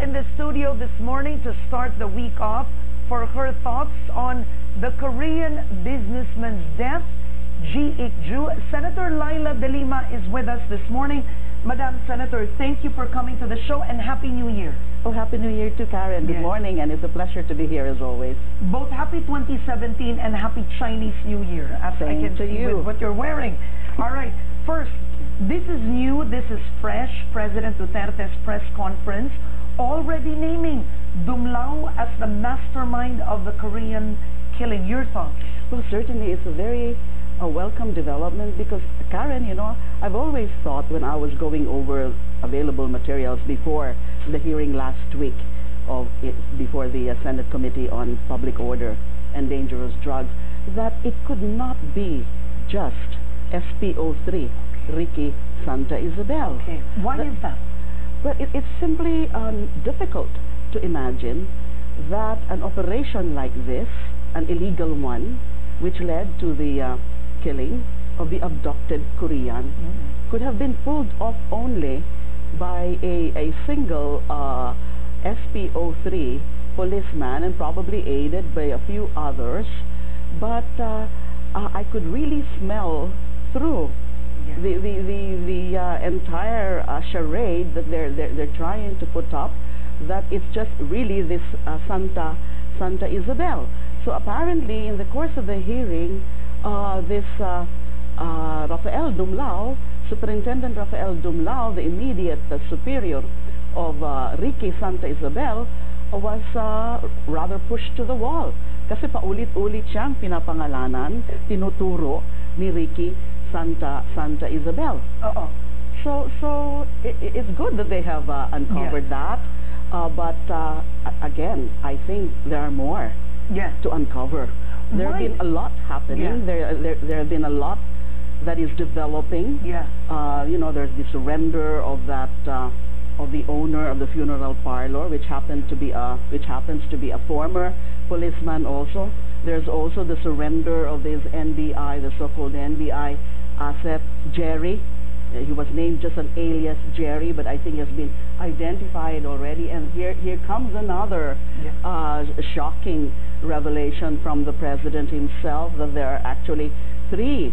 in the studio this morning to start the week off for her thoughts on the Korean businessman's death, Ji-ik-ju. Senator Leila de Lima is with us this morning. Madam Senator, thank you for coming to the show and Happy New Year. Oh, Happy New Year too, Karen. Good morning, and it's a pleasure to be here as always. Both Happy 2017 and Happy Chinese New Year, as I can see with what you're wearing. All right, first, this is new, this is fresh. President Duterte's press conference already naming Dumlao as the mastermind of the Korean killing. Your thoughts? Well, certainly it's a very welcome development because, Karen, you know, I've always thought when I was going over available materials before the hearing last week before the Senate Committee on Public Order and Dangerous Drugs, that it could not be just SPO3, Ricky Santa Isabel. Okay. Why is that? Well, it's simply difficult to imagine that an operation like this, an illegal one, which led to the killing of the abducted Korean, could have been pulled off only by a single SPO3 policeman and probably aided by a few others. But I could really smell through the entire charade that they're trying to put up, that it's just really this Santa Isabel. So apparently in the course of the hearing, this Rafael Dumlao, Superintendent Rafael Dumlao, the immediate superior of Ricky Santa Isabel, was rather pushed to the wall. Kasi paulit-ulit siyang pinapangalanan, tinuturo ni Ricky Santa Isabel. So it's good that they have uncovered that, but again, I think there are more to uncover. There have been a lot happening. There have been a lot that is developing. You know, there's the surrender of that of the owner of the funeral parlor, which happens to be a former policeman also. There's also the surrender of this NBI, the so-called NBI asset, Jerry. He was named just an alias Jerry, but I think he has been identified already. And here comes another shocking revelation from the president himself, that there are actually 3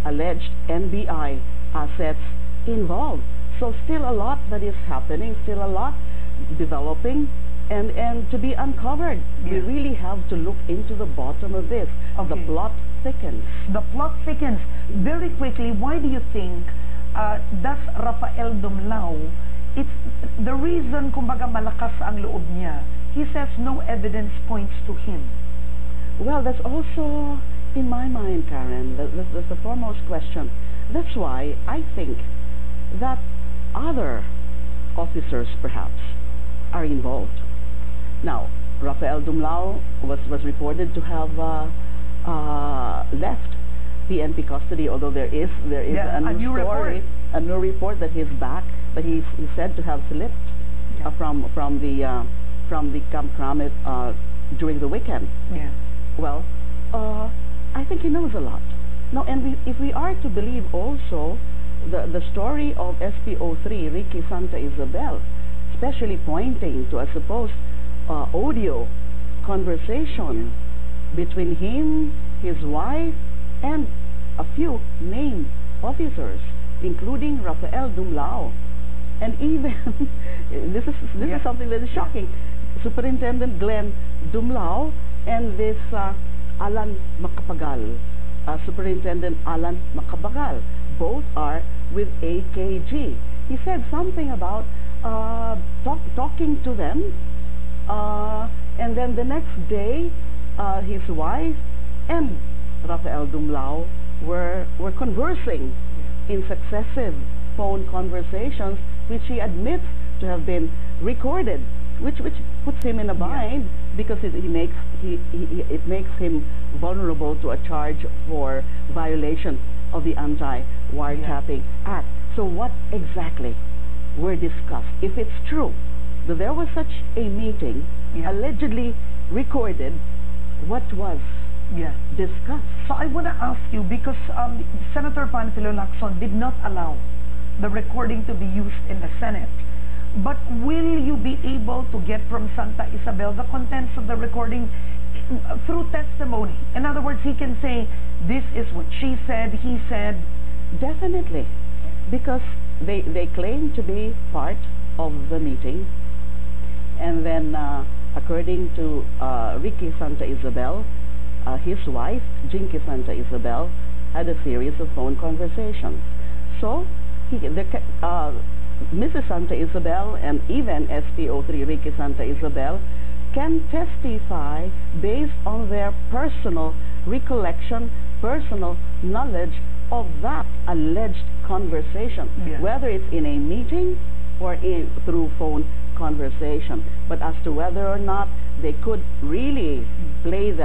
alleged NBI assets involved. So still a lot that is happening, still a lot developing, and to be uncovered. We really have to look into the bottom of this. The plot thickens. The plot thickens. Very quickly, why do you think does Rafael Dumlao, it's the reason kumbaga malakas ang loob niya? He says no evidence points to him. Well, that's also in my mind, Karen. That's the foremost question. That's why I think that other officers perhaps are involved. Now, Rafael Dumlao was reported to have left PNP custody, although there is a new report that he's back, but he's said to have slipped from the Camp Kramet during the weekend. Well, I think he knows a lot. Now, and if we are to believe also the story of SPO3, Ricky Santa Isabel, especially pointing to a supposed audio conversation between him, his wife, and a few named officers, including Rafael Dumlao. And even, this is something that is shocking, Superintendent Glenn Dumlao and this Alan Macapagal, Superintendent Alan Macapagal, both are with AKG. He said something about talking to them, and then the next day his wife and Rafael Dumlao were conversing in successive phone conversations, which he admits to have been recorded, which puts him in a bind because it makes him vulnerable to a charge for violation of the Anti-Wiretapping Act. So what exactly were discussed? If it's true that there was such a meeting allegedly recorded, what was discussed? So I want to ask you, because Senator Panfilo Lacson did not allow the recording to be used in the Senate. But will you be able to get from Santa Isabel the contents of the recording through testimony? In other words, he can say, this is what she said, he said. Definitely, because they claim to be part of the meeting, and then according to Ricky Santa Isabel, his wife, Jinky Santa Isabel, had a series of phone conversations. So Mrs. Santa Isabel and even SPO3 Ricky Santa Isabel can testify based on their personal recollection, personal knowledge of that alleged conversation, whether it's in a meeting or through phone conversation. But as to whether or not they could really replay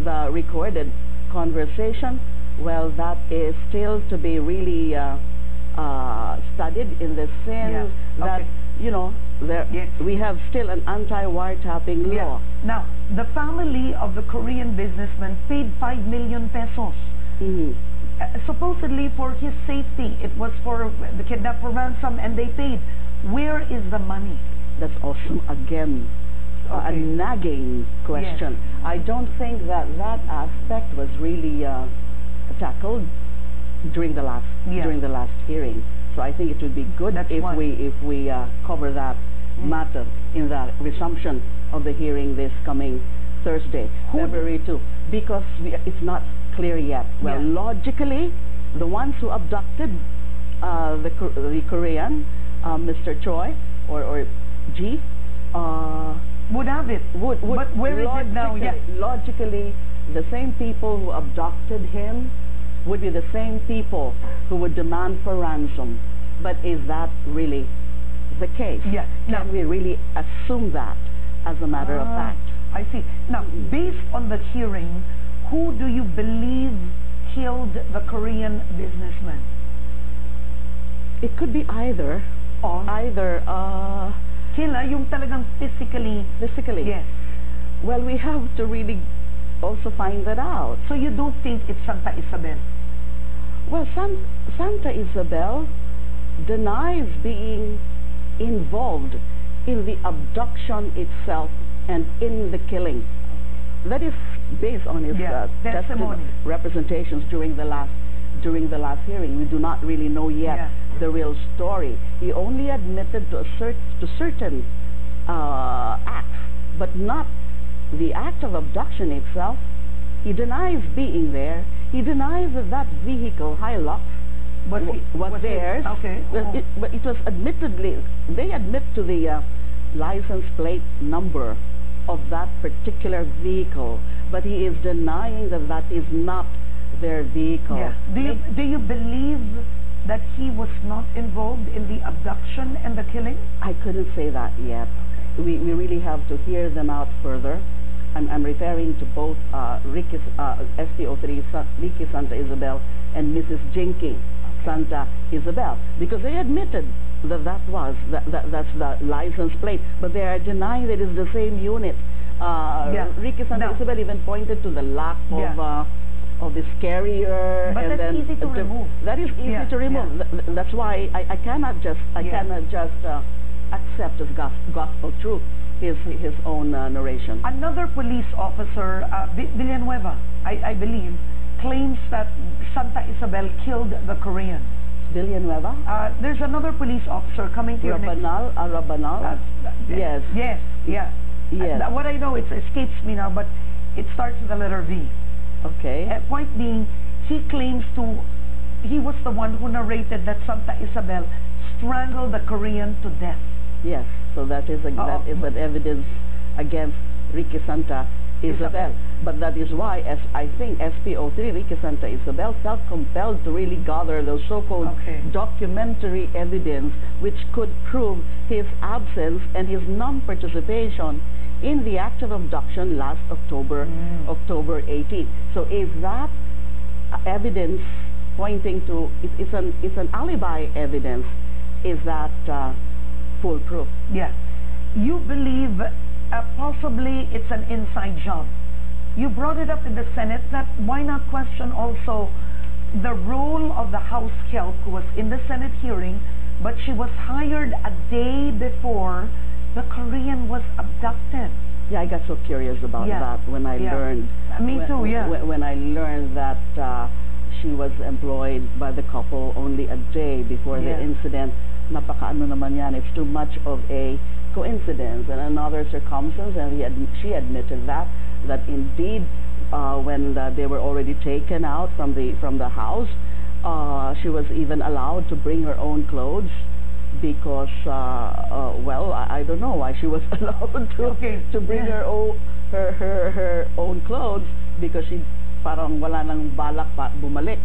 the recorded conversation, well, that is still to be really studied in the sense that, you know, we have still an anti-wiretapping law. Now, the family of the Korean businessman paid 5 million pesos. Supposedly for his safety. It was for the kidnap for ransom, and they paid. Where is the money? That's also, again, a nagging question. I don't think that aspect was really tackled during the last hearing. So I think it would be good if we cover that matter in the resumption of the hearing this coming Thursday, February 2, because it's not clear yet. Well, logically, the ones who abducted the Korean, Mr. Choi or G, would have it. But where is it now? Logically, the same people who abducted him would be the same people who would demand for ransom. But is that really the case? Can we really assume that as a matter of fact? I see. Now, based on the hearing, who do you believe killed the Korean businessman? It could be either. Killa, yung talagang physically. Yes. Well, we have to really also find that out. So you don't think it's Santa Isabel? Well, Santa Isabel denies being involved in the abduction itself and in the killing. That is based on his testimony representations during the last hearing. We do not really know yet the real story. He only admitted to certain acts, but not the act of abduction itself. He denies being there. He denies that vehicle, Hilux, was theirs. But it was admittedly, they admit to the license plate number of that particular vehicle, but he is denying that that is not their vehicle. Do you believe that he was not involved in the abduction and the killing? I couldn't say that yet. We really have to hear them out further. I'm referring to both SPO3 Ricky Santa Isabel and Mrs. Jinky Santa Isabel, because they admitted that that's the license plate, but they are denying that it's the same unit. Ricky Santa Isabel even pointed to the lack of this carrier. But and that's easy to remove. That is easy to remove. That's why I cannot just accept as gospel truth his own narration. Another police officer, Villanueva, I believe, claims that Santa Isabel killed the Korean. Villanueva? There's another police officer coming to Rabanal? Rabanal? Yes. Yes. What I know, it escapes me now, but it starts with the letter V. Okay. Point being, he claims he was the one who narrated that Santa Isabel strangled the Korean to death. Yes, so that is an evidence against Ricky Santa Isabel. But that is why, as I think SPO3 Ricky Santa Isabel felt compelled to really gather those so-called documentary evidence which could prove his absence and his non-participation in the act of abduction last October 18th. So is that evidence pointing to, it's an alibi evidence, is that foolproof? Yeah. You believe possibly it's an inside job. You brought it up in the Senate that why not question also the role of the house help was in the Senate hearing, but she was hired a day before the Korean was abducted. Yeah, I got so curious about that when I learned. Me too, yeah. When I learned that she was employed by the couple only a day before the incident. Napakaano naman yan. It's too much of a coincidence and another circumstance, and she admitted that indeed when they were already taken out from the house, she was even allowed to bring her own clothes because well, I don't know why she was allowed to bring her own clothes, because she parang wala nang balak pa bumalik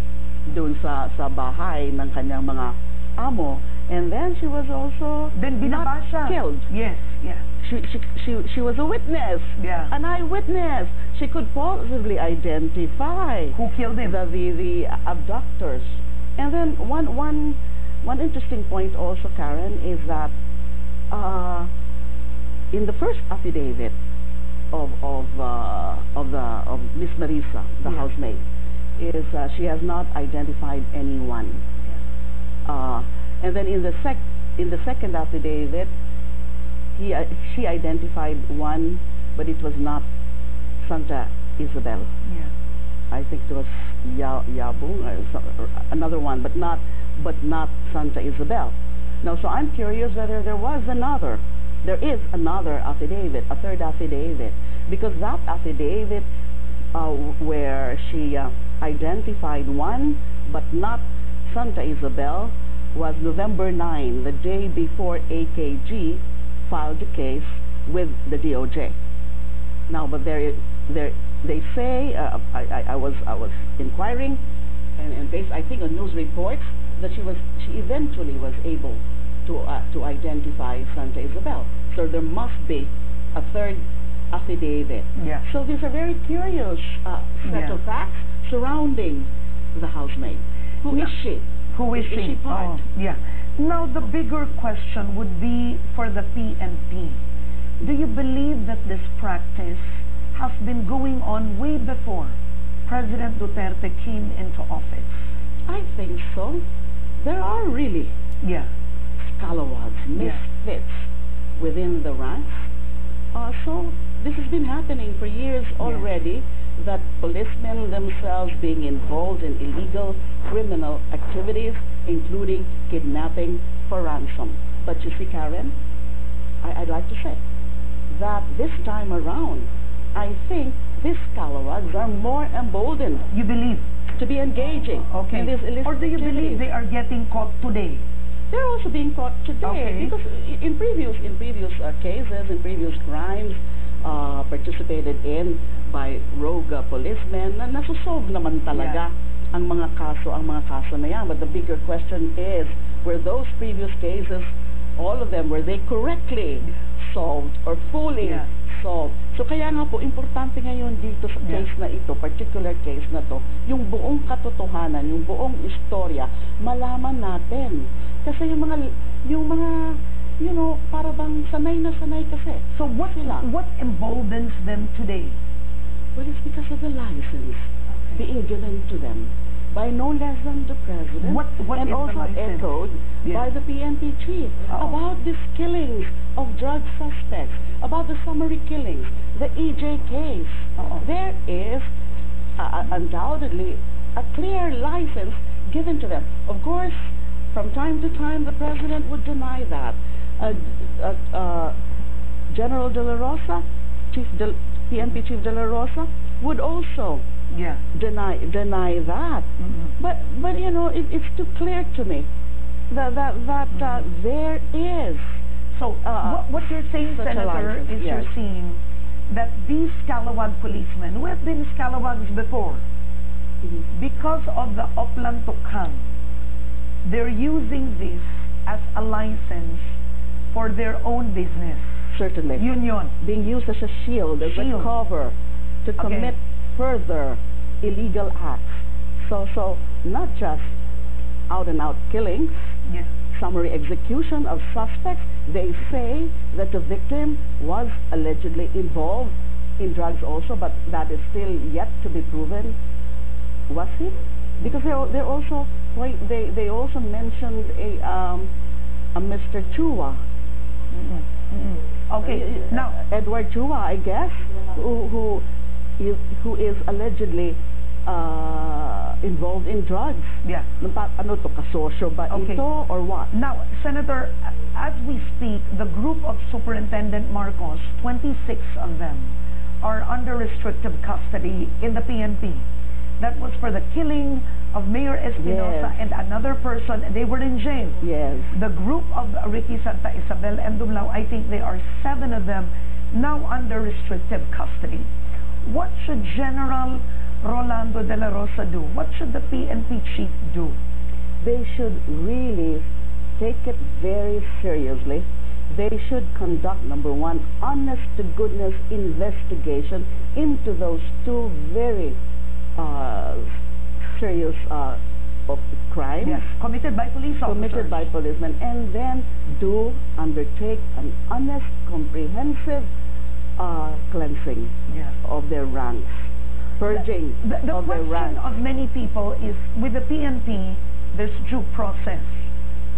doon sa bahay ng kanyang mga amo. And then she was also not killed. Yes, yeah. She was a witness, an eyewitness. She could possibly identify who killed him, the abductors. And then one interesting point also, Karen, is that in the first affidavit of Miss Marisa, the housemaid, is she has not identified anyone. And then in the second affidavit, she identified one, but it was not Santa Isabel. Yeah. I think it was Yabung or another one, but not Santa Isabel. Now, so I'm curious whether there is another affidavit, a third affidavit, because that affidavit where she identified one, but not Santa Isabel, was November 9, the day before AKG filed the case with the DOJ. Now, but they say, I was inquiring, and based, I think, on news reports, that she eventually was able to identify Santa Isabel. So there must be a third affidavit. Yeah. So these are very curious set of facts surrounding the housemaid. Who is she? Who is she? Part? Yeah. Now the bigger question would be for the PNP. Do you believe that this practice has been going on way before President Duterte came into office? I think so. There are really scalawags, misfits within the ranks. So this has been happening for years already, that policemen themselves being involved in illegal criminal activities, including kidnapping for ransom. But you see, Karen, I'd like to say that this time around, I think these scalawags are more emboldened. You believe? To be engaging in these illicit Or do you believe they are getting caught today? They're also being caught today because in previous cases, in previous crimes participated in by rogue policemen, na nasusolve naman talaga ang mga kaso na yan. But the bigger question is, were those previous cases, all of them, were they correctly solved or fully solved? So kaya nga po, importante ngayon dito sa case na ito, particular case na to, yung buong katotohanan, yung buong istorya, malaman natin. Kasi yung mga you know, para bang sanay na sanay kasi. So what emboldens them today? Well, it's because of the license being given to them by no less than the president, and also echoed by the PNP chief about these killings of drug suspects, about the summary killings, the EJ case. There is undoubtedly a clear license given to them. Of course, from time to time, the president would deny that. General De La Rosa, PNP Chief De La Rosa, would also deny that. But you know, it's too clear to me that there is. So what you're saying, Senator, is you're seeing that these scalawag policemen, who have been scalawags before, because of the Oplan Tukang, they're using this as a license for their own business. Certainly. Union. Being used as a shield, as a cover to commit further illegal acts. So not just out-and-out killings, summary execution of suspects. They say that the victim was allegedly involved in drugs also, but that is still yet to be proven. Was he? Because they're also they also mentioned a Mr. Chua. Okay, now Edward Chua, I guess, who is allegedly involved in drugs. Yeah. Ano to, kasosyo ba ito or what? Now, Senator, as we speak, the group of Superintendent Marcos, 26 of them, are under restrictive custody in the PNP. That was for the killing of Mayor Espinosa and another person. They were in jail. Yes. The group of Ricky Santa Isabel and Dumlao, I think they are 7 of them now under restrictive custody. What should General Rolando de la Rosa do? What should the PNP chief do? They should really take it very seriously. They should conduct, number one, honest-to-goodness investigation into those 2 very serious crimes. Yes, committed by police officers. Committed by policemen. And then undertake an honest, comprehensive cleansing of their ranks. Purging of their ranks. The question of many people is, with the PNP, there's due process.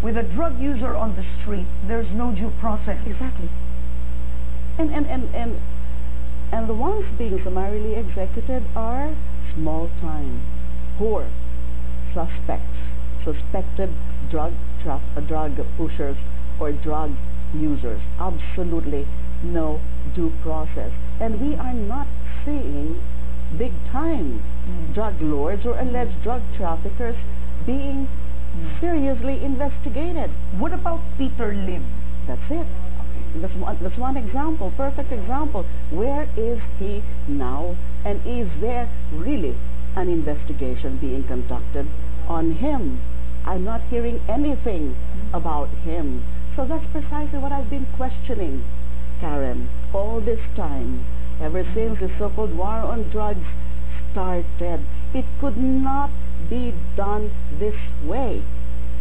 With a drug user on the street, there's no due process. Exactly. And the ones being summarily executed are small-time, poor suspects, suspected drug pushers or drug users. Absolutely no due process. And we are not seeing big-time drug lords or alleged drug traffickers being seriously investigated. What about Peter Lim? That's it. That's one example, perfect example. Where is he now? And is there really an investigation being conducted on him? I'm not hearing anything about him. So that's precisely what I've been questioning, Karen, all this time, ever since the so-called war on drugs started. It could not be done this way.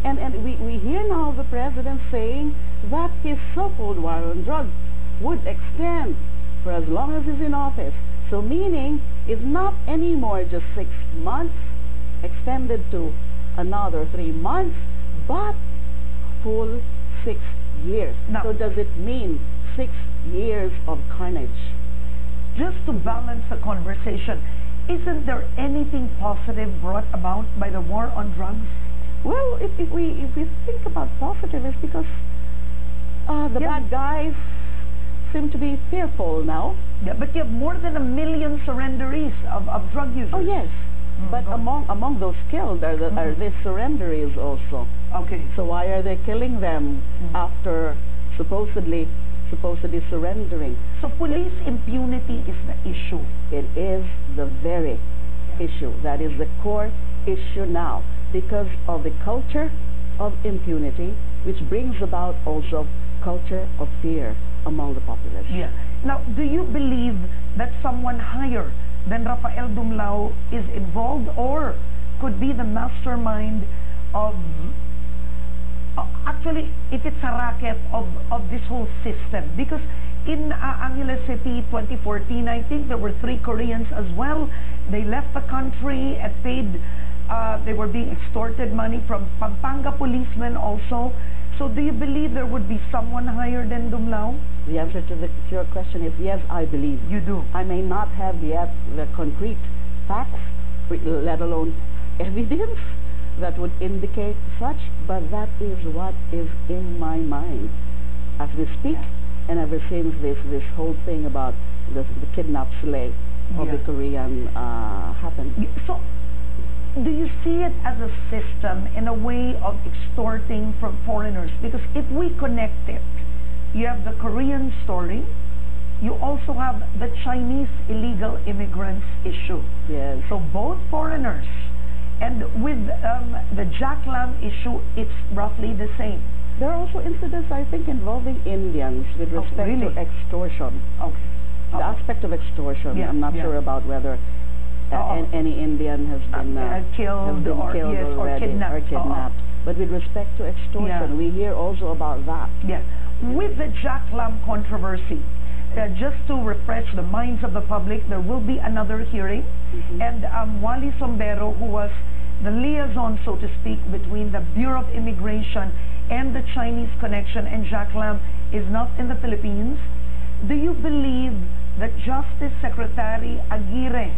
And we hear now the president saying that his so-called war on drugs would extend for as long as he's in office. So meaning it's not anymore just 6 months, extended to another 3 months, but full 6 years. Now, so does it mean 6 years of carnage? Just to balance the conversation, isn't there anything positive brought about by the war on drugs? Well, if we think about positive, it's because the bad guys seem to be fearful now. Yeah, but you have more than 1 million surrenderies of drug users. Oh yes, but among those killed are these surrenderies also. Okay. So why are they killing them after supposedly surrendering? So police impunity is the issue. It is the very issue. That is the core issue now, because of the culture of impunity, which brings about also culture of fear among the population. Yeah. Now, do you believe that someone higher than Rafael Dumlao is involved, or could be the mastermind of actually, if it's a racket of this whole system? Because in Angeles City 2014, I think there were 3 Koreans as well. They left the country and paid, they were being extorted money from Pampanga policemen also. So do you believe there would be someone higher than Dumlao? The answer to your question is yes, I believe. You do? I may not have yet the concrete facts, let alone evidence that would indicate such, but that is what is in my mind as we speak, and ever since this whole thing about the kidnap-slay of the Korean happened. So, do you see it as a system in a way of extorting from foreigners? Because if we connect it, you have the Korean story, you also have the Chinese illegal immigrants issue. Yes. So both foreigners. And with the Jack Lam issue, it's roughly the same. There are also incidents, I think, involving Indians with respect to extortion. Okay. The aspect of extortion, I'm not sure about whether any Indian has been killed or kidnapped. But with respect to extortion, we hear also about that. Yeah. With the Jack Lam controversy, just to refresh the minds of the public, there will be another hearing, and Wally Sombero, who was the liaison, so to speak, between the Bureau of Immigration and the Chinese connection, and Jack Lam is not in the Philippines. Do you believe that Justice Secretary Aguirre